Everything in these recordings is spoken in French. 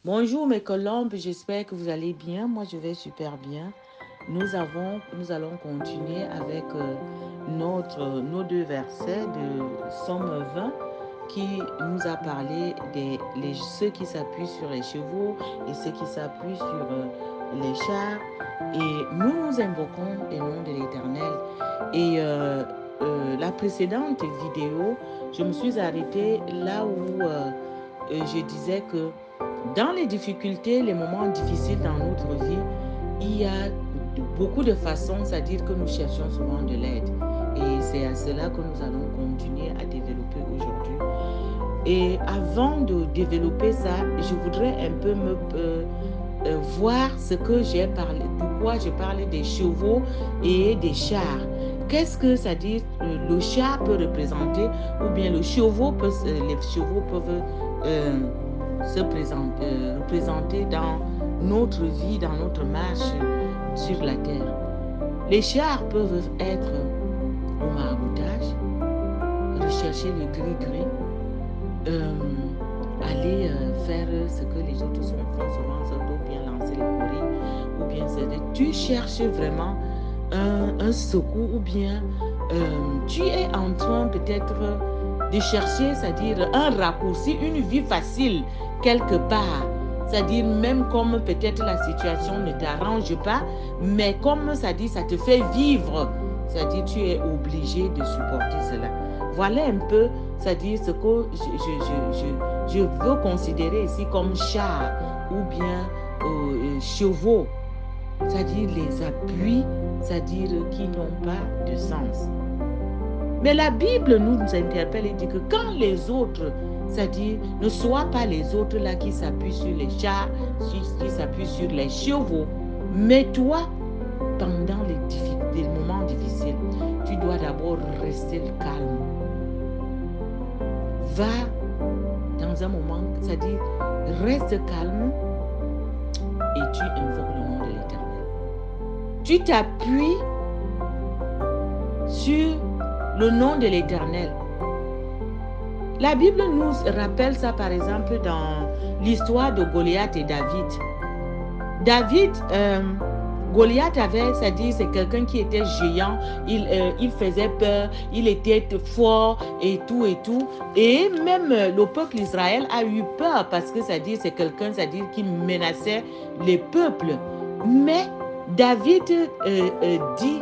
Bonjour mes colombes, j'espère que vous allez bien. Moi, je vais super bien. Nous allons continuer avec nos deux versets de Somme 20 qui nous a parlé ceux qui s'appuient sur les chevaux et ceux qui s'appuient sur les chars. Et nous nous invoquons le nom de l'Éternel. Et la précédente vidéo, je me suis arrêtée là où je disais que dans les difficultés, les moments difficiles dans notre vie, il y a beaucoup de façons, c'est-à-dire que nous cherchons souvent de l'aide. Et c'est à cela que nous allons continuer à développer aujourd'hui. Et avant de développer ça, je voudrais un peu voir ce que j'ai parlé, pourquoi j'ai parlé des chevaux et des chars. Qu'est-ce que ça dit le char peut représenter ou bien les chevaux peuvent représenter dans notre vie, dans notre marche sur la terre. Les chars peuvent être au maraboutage, rechercher le gris-gris, aller faire ce que les autres font souvent, ou bien lancer les courriers, ou bien tu cherches vraiment un secours, ou bien tu es en train peut-être de chercher, c'est-à-dire un raccourci, une vie facile quelque part. C'est-à-dire même comme peut-être la situation ne t'arrange pas, mais comme ça dit, ça te fait vivre. C'est-à-dire tu es obligé de supporter cela. Voilà un peu, c'est-à-dire ce que je veux considérer ici comme char ou bien chevaux. C'est-à-dire les appuis, c'est-à-dire qui n'ont pas de sens. Mais la Bible nous interpelle et dit que quand les autres, c'est-à-dire ne soient pas les autres là qui s'appuient sur les chars, qui s'appuient sur les chevaux, mais toi, pendant les moments difficiles, tu dois d'abord rester calme. Va dans un moment, c'est-à-dire reste calme et tu invoques le nom de l'Éternel. Tu t'appuies sur le nom de l'Éternel. La Bible nous rappelle ça par exemple dans l'histoire de Goliath et David. Goliath avait, c'est-à-dire c'est quelqu'un qui était géant, il faisait peur, il était fort et tout et tout. Et même le peuple Israël a eu peur parce que c'est-à-dire c'est quelqu'un, c'est-à-dire qui menaçait les peuples. Mais David dit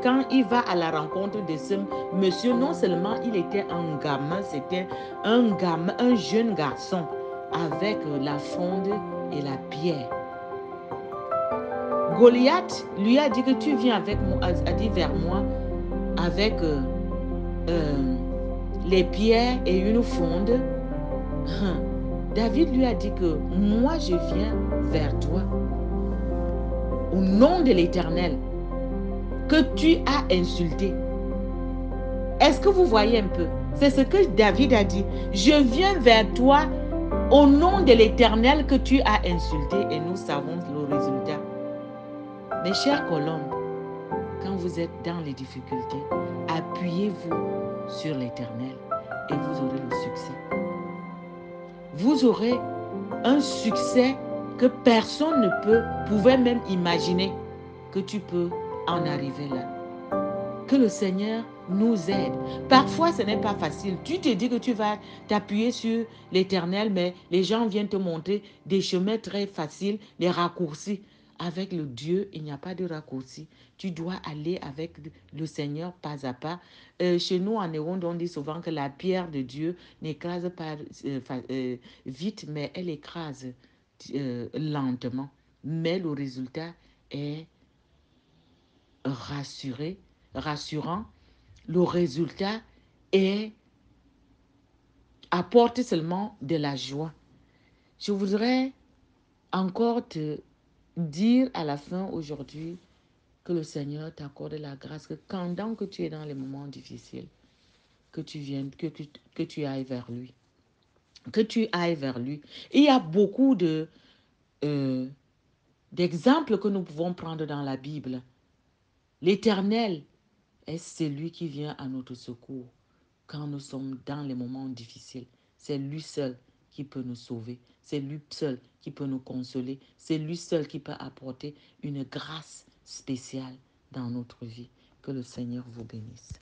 quand il va à la rencontre de ce monsieur, non seulement il était un gamin, c'était un jeune garçon avec la fronde et la pierre. Goliath lui a dit que tu viens avec moi, a dit vers moi avec les pierres et une fronde. David lui a dit que moi je viens vers toi au nom de l'Éternel que tu as insulté. Est-ce que vous voyez un peu? C'est ce que David a dit. Je viens vers toi au nom de l'Éternel que tu as insulté et nous savons le résultat. Mes chers colombes, quand vous êtes dans les difficultés, appuyez-vous sur l'Éternel et vous aurez le succès. Vous aurez un succès que personne ne pouvait même imaginer que tu peux en arriver là. Que le Seigneur nous aide. Parfois, ce n'est pas facile. Tu te dis que tu vas t'appuyer sur l'Éternel, mais les gens viennent te montrer des chemins très faciles, des raccourcis. Avec le Dieu, il n'y a pas de raccourci. Tu dois aller avec le Seigneur pas à pas. Chez nous, en Héron, on dit souvent que la pierre de Dieu n'écrase pas vite, mais elle écrase lentement. Mais le résultat est rassurant. Le résultat apporte seulement de la joie. Je voudrais encore te dire à la fin aujourd'hui que le Seigneur t'accorde la grâce que pendant que tu es dans les moments difficiles, que tu viennes, que tu ailles vers lui. Que tu ailles vers lui. Il y a beaucoup d'exemples que nous pouvons prendre dans la Bible. L'Éternel est celui qui vient à notre secours quand nous sommes dans les moments difficiles. C'est lui seul qui peut nous sauver. C'est lui seul qui peut nous consoler. C'est lui seul qui peut apporter une grâce spéciale dans notre vie. Que le Seigneur vous bénisse.